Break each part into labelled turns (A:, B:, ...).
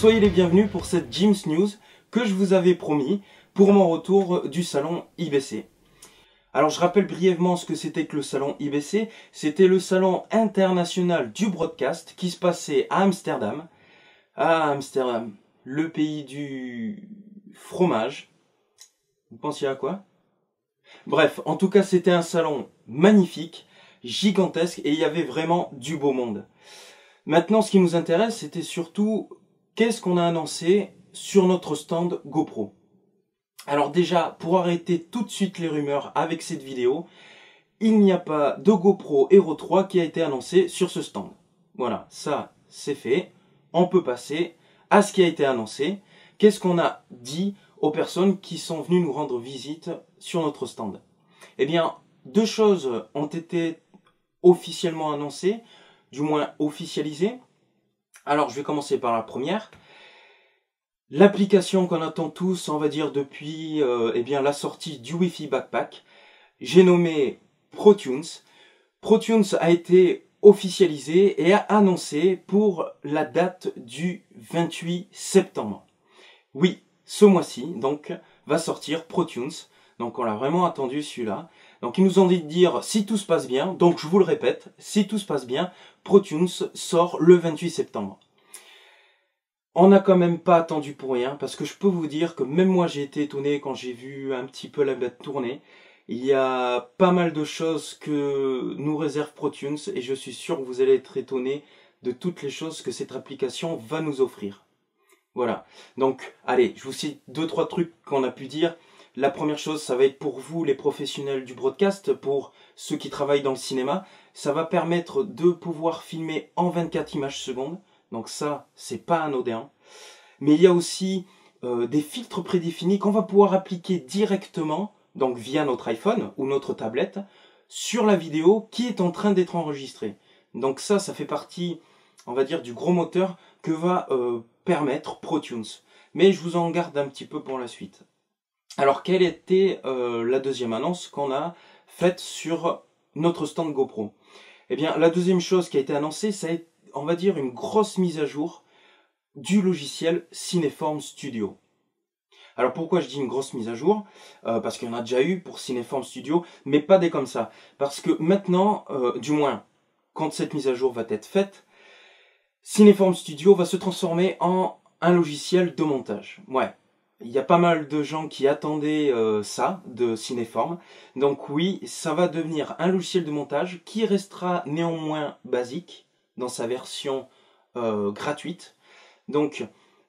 A: soyez les bienvenus pour cette Gyms News que je vous avais promis pour mon retour du salon IBC. Alors je rappelle brièvement ce que c'était que le salon IBC. C'était le salon international du broadcast qui se passait à Amsterdam. À Amsterdam, le pays du fromage. Vous pensiez à quoi? Bref, en tout cas c'était un salon magnifique, gigantesque et il y avait vraiment du beau monde. Maintenant ce qui nous intéresse c'était surtout qu'est-ce qu'on a annoncé sur notre stand GoPro. Alors déjà, pour arrêter tout de suite les rumeurs avec cette vidéo, il n'y a pas de GoPro Hero 3 qui a été annoncé sur ce stand. Voilà, ça c'est fait. On peut passer à ce qui a été annoncé. Qu'est-ce qu'on a dit aux personnes qui sont venues nous rendre visite sur notre stand? Eh bien, deux choses ont été officiellement annoncées, du moins officialisées. Alors, je vais commencer par la première. L'application qu'on attend tous, on va dire depuis eh bien, la sortie du Wi-Fi Backpack, j'ai nommé ProTunes. ProTunes a été officialisé et a annoncé pour la date du 28 septembre. Oui, ce mois-ci, donc, va sortir ProTunes. Donc, on l'a vraiment attendu celui-là. Donc, ils nous ont dit de dire si tout se passe bien. Donc, je vous le répète, si tout se passe bien, ProTunes sort le 28 septembre. On n'a quand même pas attendu pour rien, parce que je peux vous dire que même moi j'ai été étonné quand j'ai vu un petit peu la bête tourner. Il y a pas mal de choses que nous réserve ProTunes et je suis sûr que vous allez être étonné de toutes les choses que cette application va nous offrir. Voilà, donc allez, je vous cite 2-3 trucs qu'on a pu dire. La première chose, ça va être pour vous les professionnels du broadcast, pour ceux qui travaillent dans le cinéma. Ça va permettre de pouvoir filmer en 24 images secondes. Donc ça, c'est pas anodin. Mais il y a aussi des filtres prédéfinis qu'on va pouvoir appliquer directement, donc via notre iPhone ou notre tablette, sur la vidéo qui est en train d'être enregistrée. Donc ça fait partie, on va dire, du gros moteur que va permettre ProTunes. Mais je vous en garde un petit peu pour la suite. Alors, quelle était la deuxième annonce qu'on a faite sur notre stand GoPro? Eh bien, la deuxième chose qui a été annoncée, c'est, on va dire, une grosse mise à jour du logiciel Cineform Studio. Alors pourquoi je dis une grosse mise à jour? Parce qu'il y en a déjà eu pour Cineform Studio, mais pas des comme ça. Parce que maintenant, du moins, quand cette mise à jour va être faite, Cineform Studio va se transformer en un logiciel de montage. Ouais, il y a pas mal de gens qui attendaient ça de Cineform. Donc oui, ça va devenir un logiciel de montage qui restera néanmoins basique dans sa version gratuite. Donc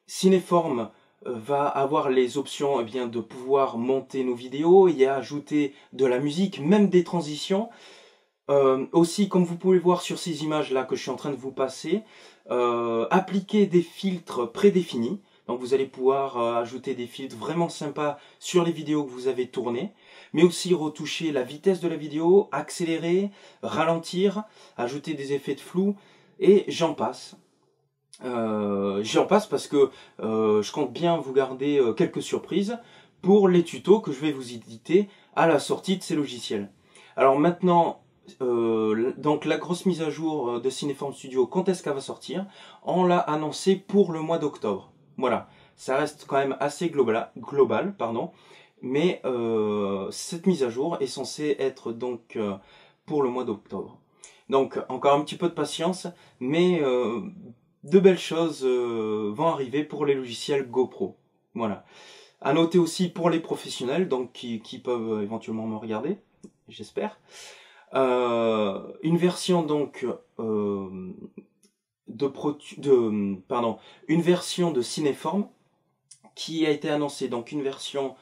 A: Cineform va avoir les options eh bien, de pouvoir monter nos vidéos, y ajouter de la musique, même des transitions. Aussi, comme vous pouvez voir sur ces images-là que je suis en train de vous passer, appliquer des filtres prédéfinis. Donc vous allez pouvoir ajouter des filtres vraiment sympas sur les vidéos que vous avez tournées, mais aussi retoucher la vitesse de la vidéo, accélérer, ralentir, ajouter des effets de flou, et j'en passe. J'en passe parce que je compte bien vous garder quelques surprises pour les tutos que je vais vous éditer à la sortie de ces logiciels. Alors maintenant, donc la grosse mise à jour de Cineform Studio, quand est-ce qu'elle va sortir? On l'a annoncé pour le mois d'octobre. Voilà, ça reste quand même assez global, pardon. Mais cette mise à jour est censée être donc pour le mois d'octobre. Donc encore un petit peu de patience, mais de belles choses vont arriver pour les logiciels GoPro. Voilà. À noter aussi pour les professionnels, donc qui peuvent éventuellement me regarder, j'espère. Une version donc une version de Cineform qui a été annoncée, donc une version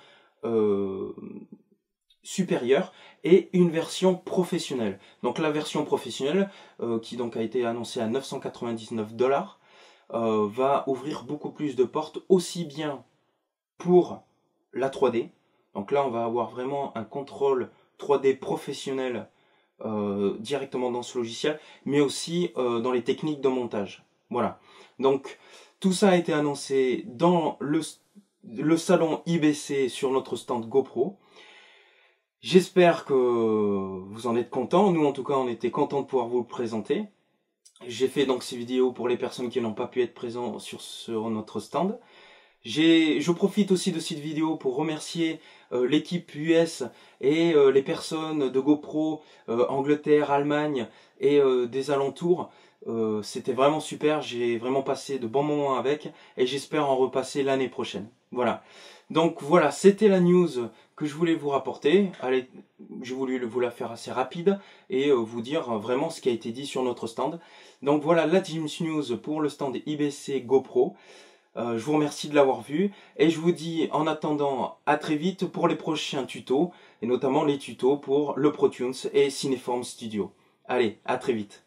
A: supérieure et une version professionnelle. Donc la version professionnelle qui donc a été annoncée à 999 $, va ouvrir beaucoup plus de portes, aussi bien pour la 3D. Donc là on va avoir vraiment un contrôle 3D professionnel directement dans ce logiciel, mais aussi dans les techniques de montage. Voilà. Donc tout ça a été annoncé dans le salon IBC sur notre stand GoPro. J'espère que vous en êtes contents. Nous en tout cas on était contents de pouvoir vous le présenter. J'ai fait donc ces vidéos pour les personnes qui n'ont pas pu être présentes sur notre stand. Je profite aussi de cette vidéo pour remercier l'équipe US et les personnes de GoPro, Angleterre, Allemagne et des alentours. C'était vraiment super, j'ai vraiment passé de bons moments avec et j'espère en repasser l'année prochaine. Voilà. Donc voilà, c'était la news que je voulais vous rapporter. Allez, j'ai voulu vous la faire assez rapide et vous dire vraiment ce qui a été dit sur notre stand. Donc voilà la Teams News pour le stand IBC GoPro. Je vous remercie de l'avoir vu et je vous dis en attendant à très vite pour les prochains tutos et notamment les tutos pour le ProTunes et Cineform Studio. Allez, à très vite.